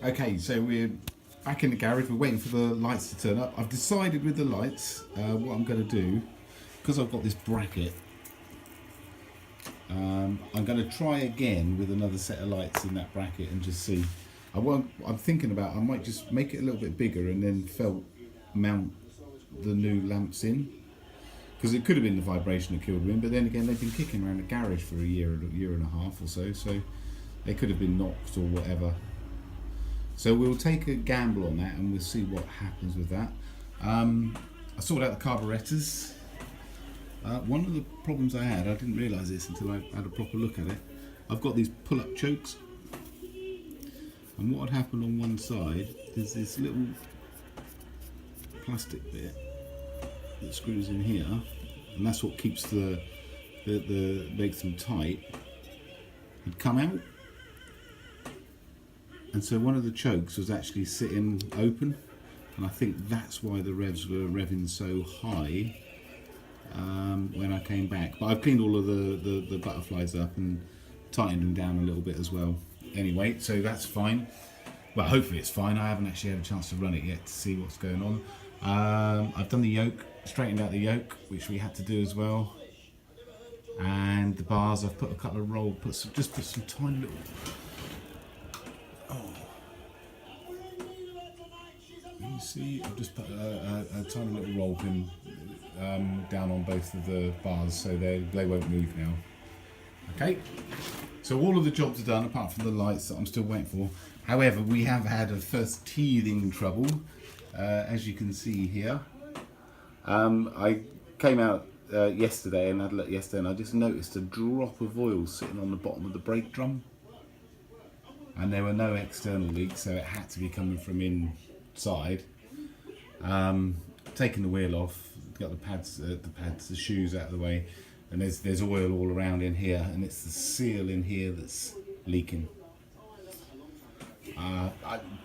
Okay, so we're back in the garage. We're waiting for the lights to turn up. I've decided with the lights what I'm going to do, because I've got this bracket. I'm going to try again with another set of lights in that bracket and just see. I'm thinking about I might just make it a little bit bigger and then felt mount the new lamps in, because it could have been the vibration that killed them. But then again, they've been kicking around the garage for a year and a half or so, so they could have been knocked or whatever. So we'll take a gamble on that and we'll see what happens with that. I sorted out the carburetors. One of the problems I didn't realise this until I had a proper look at it. I've got these pull-up chokes, and what had happened on one side is this little plastic bit that screws in here, and that's what keeps the makes them tight. Had come out, and so one of the chokes was actually sitting open, and I think that's why the revs were revving so high when I came back. But I've cleaned all of the butterflies up and tightened them down a little bit as well. Anyway, so that's fine. Well, hopefully it's fine. I haven't actually had a chance to run it yet to see what's going on. I've done the yoke, straightened out the yoke, which we had to do as well. And the bars, I've put a couple of roll, just put some tiny little. Oh, you see, I've just put a tiny little roll pin down on both of the bars, so they won't move now. Okay, so all of the jobs are done apart from the lights that I'm still waiting for. However, we have had a first teething trouble, as you can see here. I came out yesterday and had a look yesterday, and I just noticed a drop of oil sitting on the bottom of the brake drum, and there were no external leaks, so it had to be coming from inside. Taking the wheel off, got the shoes out of the way, and there's oil all around in here, and it's the seal in here that's leaking.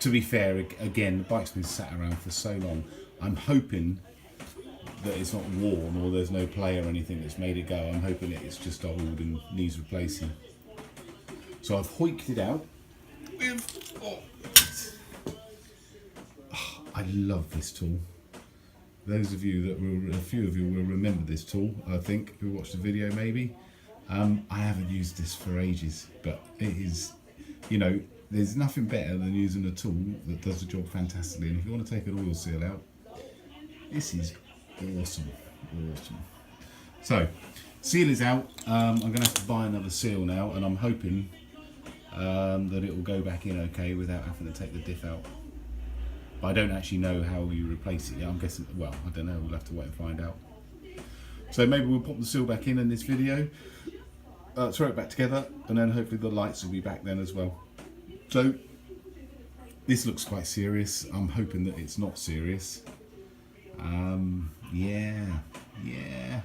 To be fair, again, the bike's been sat around for so long. I'm hoping that it's not worn or there's no play or anything that's made it go. I'm hoping it's just old and needs replacing. So I've hoiked it out with. I love this tool. Those of you a few of you will remember this tool, I think, who watched the video maybe. I haven't used this for ages, but it is, there's nothing better than using a tool that does the job fantastically. And if you want to take an oil seal out, this is awesome. So, seal is out. I'm going to have to buy another seal now, and I'm hoping that it will go back in okay without having to take the diff out. But I don't actually know how you replace it yet. I'm guessing, well, I don't know, we'll have to wait and find out. So maybe we'll pop the seal back in this video, throw it back together, and then hopefully the lights will be back then as well. So this looks quite serious. I'm hoping that it's not serious. Yeah.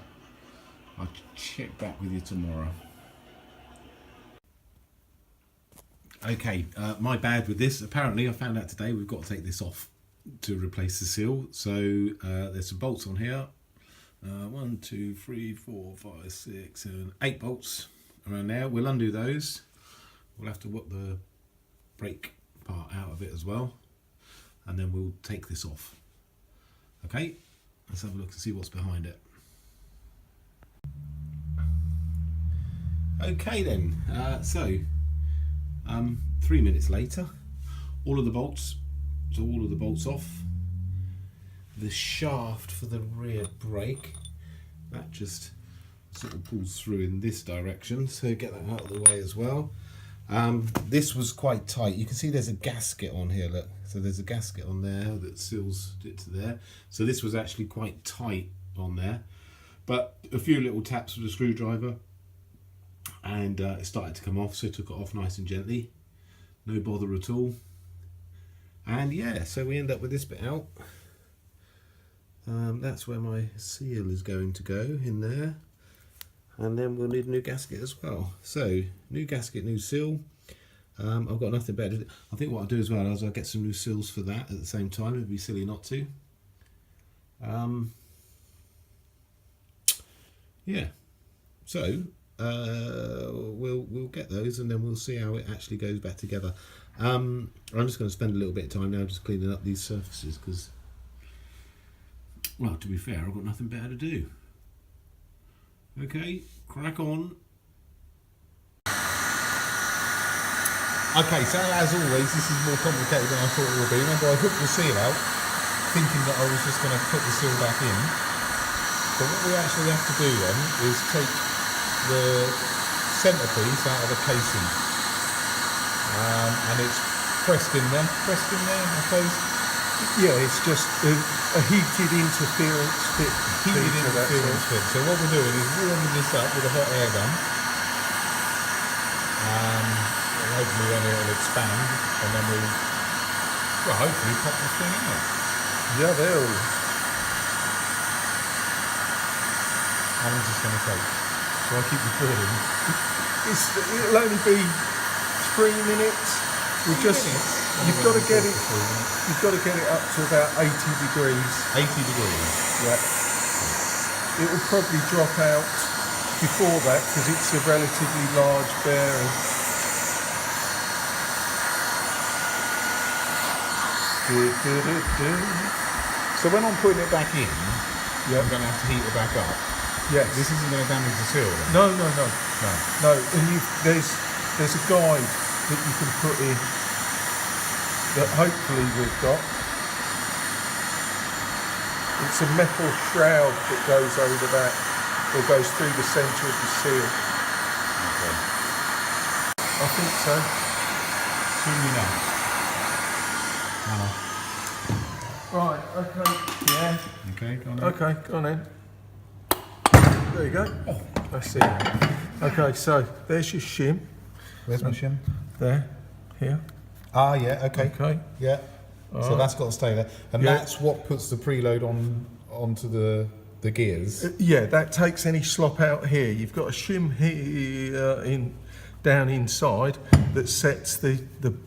I'll check back with you tomorrow. Okay, my bad with this. Apparently I found out today we've got to take this off to replace the seal. So there's some bolts on here. 1, 2, 3, 4, 5, 6, 7, 8 bolts around there. We'll undo those. We'll have to work the brake part out of it as well, and then we'll take this off. Okay, let's have a look and see what's behind it. Okay then, 3 minutes later, all of the bolts off. The shaft for the rear brake, that just sort of pulls through in this direction, so get that out of the way as well. This was quite tight. You can see there's a gasket on here, look. So there's a gasket on there that seals it to there. So this was actually quite tight on there. But a few little taps with a screwdriver and it started to come off, so I took it off nice and gently. No bother at all. And yeah, so we end up with this bit out. That's where my seal is going to go, in there. And then we'll need a new gasket as well. So, new gasket, new seal. I've got nothing better to do. I think what I'll do as well is I'll get some new seals for that at the same time. It'd be silly not to. Yeah. So, we'll get those, and then we'll see how it actually goes back together. I'm just going to spend a little bit of time now just cleaning up these surfaces because, well, to be fair, I've got nothing better to do. Okay, crack on. Okay, so as always, this is more complicated than I thought it would be. Remember, I hooked the seal out, thinking that I was just going to put the seal back in. But what we actually have to do then is take the centrepiece out of the casing. And it's pressed in there, I suppose. Yeah, it's just a heated interference fit. So what we're doing is warming this up with a hot air gun. Hopefully then it'll expand, and then we'll, well, hopefully pop the thing out. Yeah, they'll. How long is this going to take? So I keep recording. It'll only be 3 minutes. You've got to get it. You've got to get it up to about 80 degrees. 80 degrees. Yeah. It will probably drop out before that because it's a relatively large bearing. So when I'm putting it back in, I'm going to have to heat it back up. Yes. This isn't going to damage the seal then? No. And there's a guide that you can put in that hopefully we've got. It's a metal shroud that goes over that, or goes through the centre of the seal. Okay. I think so. Soon you know. Right, okay, yeah. Okay, go on. Okay, go on then. There you go. Oh, that's it. Okay, so there's your shim. Where's my shim? There, here. Ah, yeah, okay. Okay. Yeah. So that's got to stay there. And that's what puts the preload onto the gears. Yeah, that takes any slop out here. You've got a shim here down inside that sets the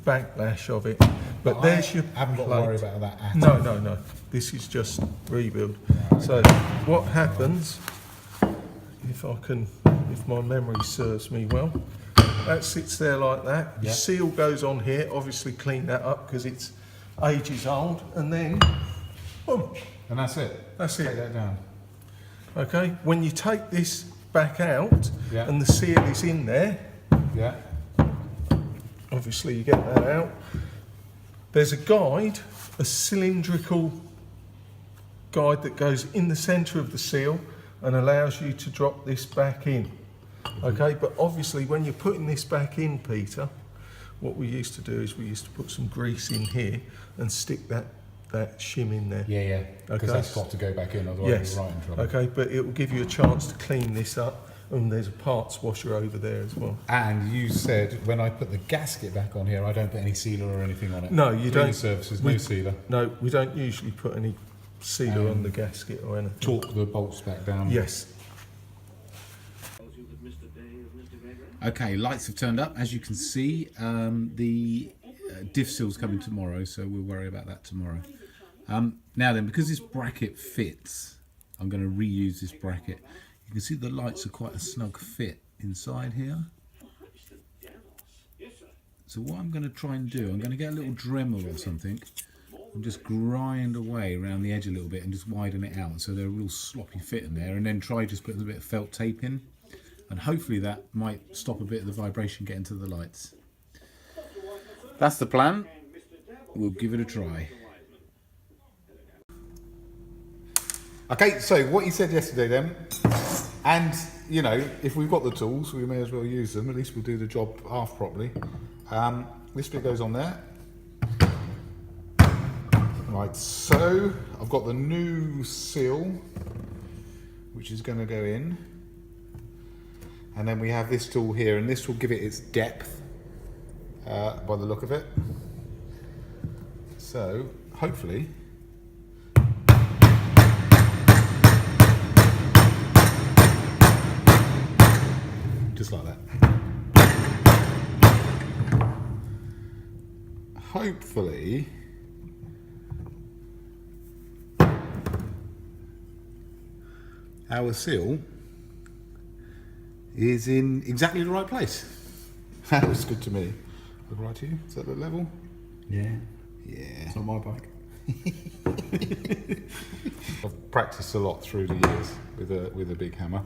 backlash of it. But there's your I haven't got to worry about that at all. No. This is just rebuild. So what happens, if my memory serves me well, that sits there like that. Your seal goes on here, obviously clean that up because it's ages old, and then boom. And that's it? That's it. Take that down. Okay, when you take this back out and the seal is in there, obviously you get that out. There's a guide, a cylindrical guide that goes in the centre of the seal and allows you to drop this back in. Okay, but obviously when you're putting this back in, Peter, what we used to do is we used to put some grease in here and stick that shim in there. Yeah, because that's got to go back in, otherwise you're right in trouble. Okay, but it will give you a chance to clean this up, and there's a parts washer over there as well. And you said when I put the gasket back on here, I don't put any sealer or anything on it. No, you don't. Surfaces, no sealer. No, we don't usually put any sealer on the gasket or anything. Torque the bolts back down. Yes. Okay, lights have turned up. As you can see, the diff seal's coming tomorrow, so we'll worry about that tomorrow. Now then, because this bracket fits, I'm going to reuse this bracket. You can see the lights are quite a snug fit inside here. So what I'm going to try and do, I'm going to get a little Dremel or something and just grind away around the edge a little bit and just widen it out so they're a real sloppy fit in there, and then try just putting a bit of felt tape in, and hopefully that might stop a bit of the vibration getting to the lights. That's the plan. We'll give it a try. Okay, so what you said yesterday then, and you know, if we've got the tools, we may as well use them. At least we'll do the job half properly. This bit goes on there. Right, so I've got the new seal, which is going to go in. And then we have this tool here, and this will give it its depth by the look of it. So, hopefully, just like that. Hopefully, our seal is in exactly the right place. That looks good to me. Look right to you? Is that the level? Yeah. Yeah. It's not my bike. I've practiced a lot through the years with a big hammer.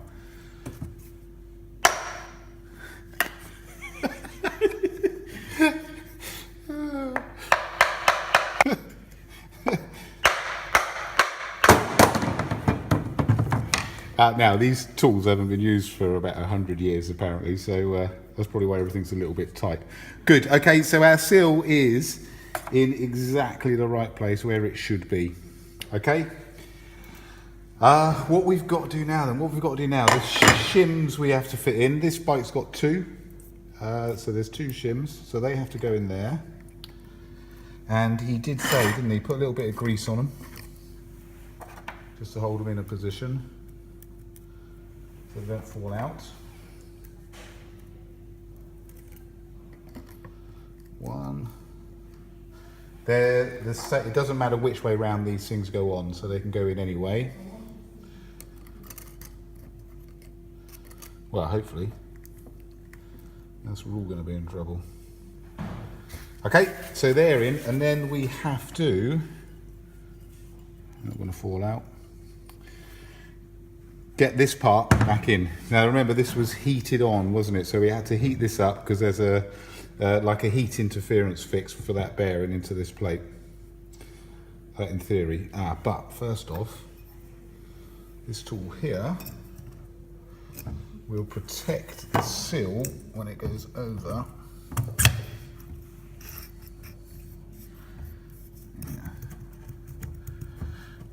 Now, these tools haven't been used for about 100 years apparently, so that's probably why everything's a little bit tight. Good, okay, so our seal is in exactly the right place where it should be. Okay? What we've got to do now then, the shims we have to fit in. This bike's got two, so there's two shims, so they have to go in there. And he did say, didn't he, put a little bit of grease on them, just to hold them in a position, so they don't fall out. One. It doesn't matter which way round these things go on, so they can go in any way. Well, hopefully. Else we're all going to be in trouble. Okay, so they're in, and then we have to, not going to fall out, get this part back in. Now remember, this was heated on, wasn't it? So we had to heat this up because there's a like a heat interference fix for that bearing into this plate, in theory. But first off, this tool here will protect the seal when it goes over. Yeah.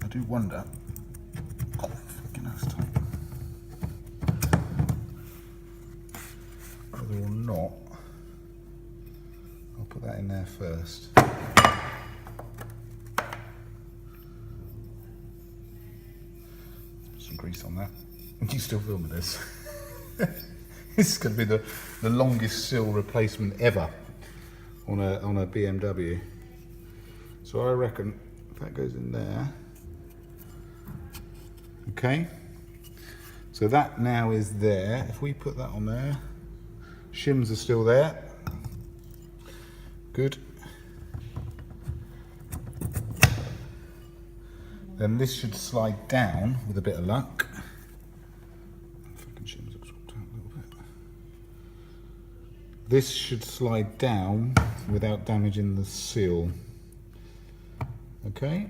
I do wonder, oh fucking hell, it's tight, whether or not I'll put that in there first. Some grease on that. You still filming this? This is going to be the longest seal replacement ever on a BMW. So I reckon if that goes in there, okay. So that now is there. If we put that on there, shims are still there. Good. Then this should slide down with a bit of luck. Fucking shims have dropped out a little bit. This should slide down without damaging the seal. Okay.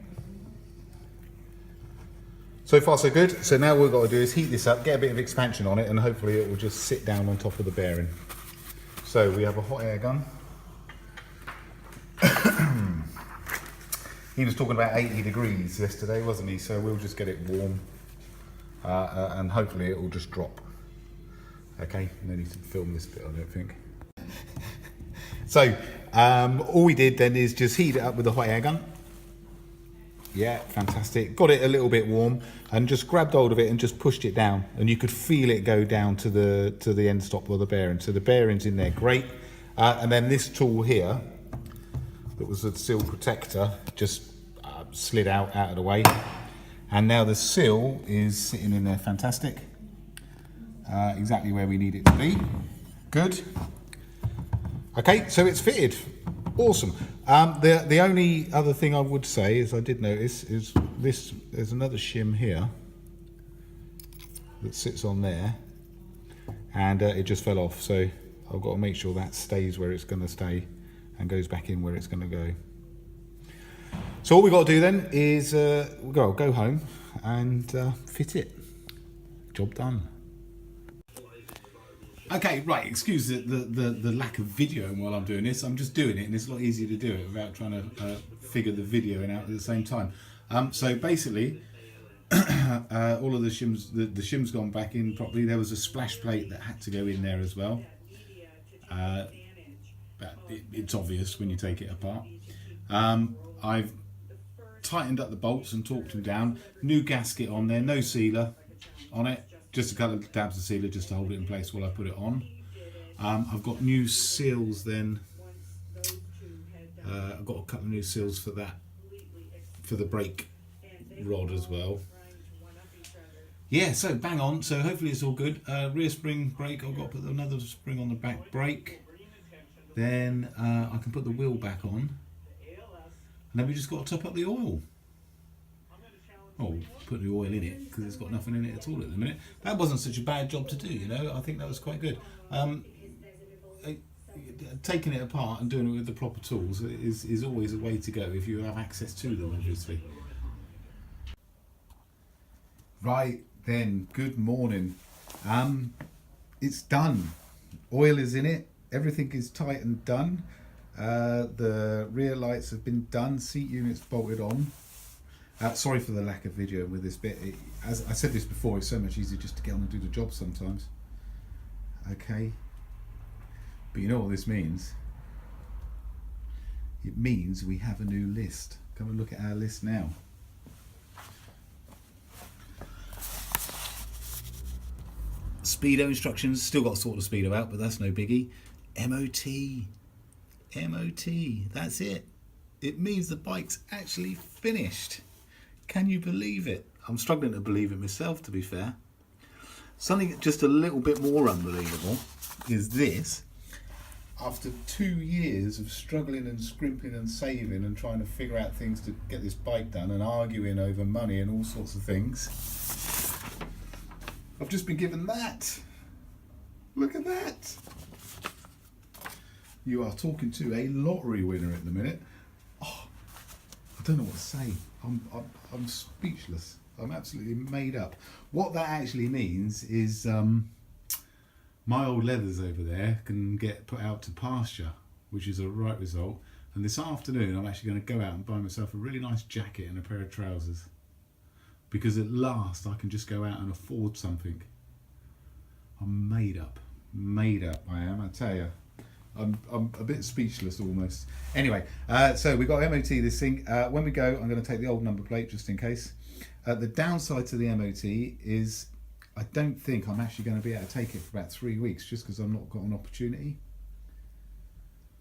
So far so good. So now what we've got to do is heat this up, get a bit of expansion on it, and hopefully it will just sit down on top of the bearing. So we have a hot air gun. He was talking about 80 degrees yesterday, wasn't he? So we'll just get it warm, and hopefully it will just drop. Okay, no need to film this bit, I don't think. So all we did then is just heat it up with a hot air gun. Yeah, fantastic. Got it a little bit warm and just grabbed hold of it and just pushed it down, and you could feel it go down to the end stop of the bearing. So the bearing's in there, great. And then this tool here, that was a seal protector, just slid out of the way, and now the seal is sitting in there, fantastic. Exactly where we need it to be. Good. Okay, so it's fitted. Awesome. The only other thing I would say is I did notice is this. There's another shim here that sits on there, and it just fell off. So I've got to make sure that stays where it's going to stay and goes back in where it's going to go. So all we've got to do then is go home and fit it. Job done. Okay, right, excuse the lack of video while I'm doing this. I'm just doing it, and it's a lot easier to do it without trying to figure the video out at the same time. So basically, all of the shims, the shim's gone back in properly. There was a splash plate that had to go in there as well. It's obvious when you take it apart. I've tightened up the bolts and torqued them down. New gasket on there, no sealer on it. Just a couple of dabs of sealer just to hold it in place while I put it on. I've got new seals then. I've got a couple of new seals for the brake rod as well. yeah, so bang on. So hopefully it's all good. Rear spring brake, I've got to put another spring on the back brake. Then I can put the wheel back on. And then we just got to top up the oil. Oh, put the oil in it because it's got nothing in it at all at the minute. That wasn't such a bad job to do, you know. I think that was quite good. Taking it apart and doing it with the proper tools is always a way to go if you have access to them, obviously. Right then, good morning. It's done. Oil is in it. Everything is tight and done. The rear lights have been done. Seat units bolted on. Sorry for the lack of video with this bit. As I said this before, it's so much easier just to get on and do the job sometimes. Okay. But you know what this means? It means we have a new list. Come and look at our list now. Speedo instructions, still got to sort the speedo out, but that's no biggie. MOT, that's it. It means the bike's actually finished. Can you believe it? I'm struggling to believe it myself, to be fair. Something just a little bit more unbelievable is this. After 2 years of struggling and scrimping and saving and trying to figure out things to get this bike done and arguing over money and all sorts of things, I've just been given that. Look at that. You are talking to a lottery winner at the minute. Oh, I don't know what to say. I'm speechless. I'm absolutely made up. What that actually means is my old leathers over there can get put out to pasture, which is a right result. And this afternoon I'm actually going to go out and buy myself a really nice jacket and a pair of trousers, because at last I can just go out and afford something. I'm made up I am, I tell you. I'm a bit speechless almost. Anyway, so we've got MOT this thing. When we go, I'm going to take the old number plate just in case. The downside to the MOT is I don't think I'm actually going to be able to take it for about 3 weeks, just because I've not got an opportunity.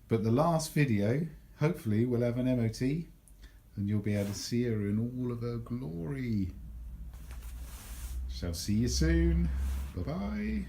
But the last video, hopefully, we'll have an MOT and you'll be able to see her in all of her glory. Shall see you soon. Bye-bye.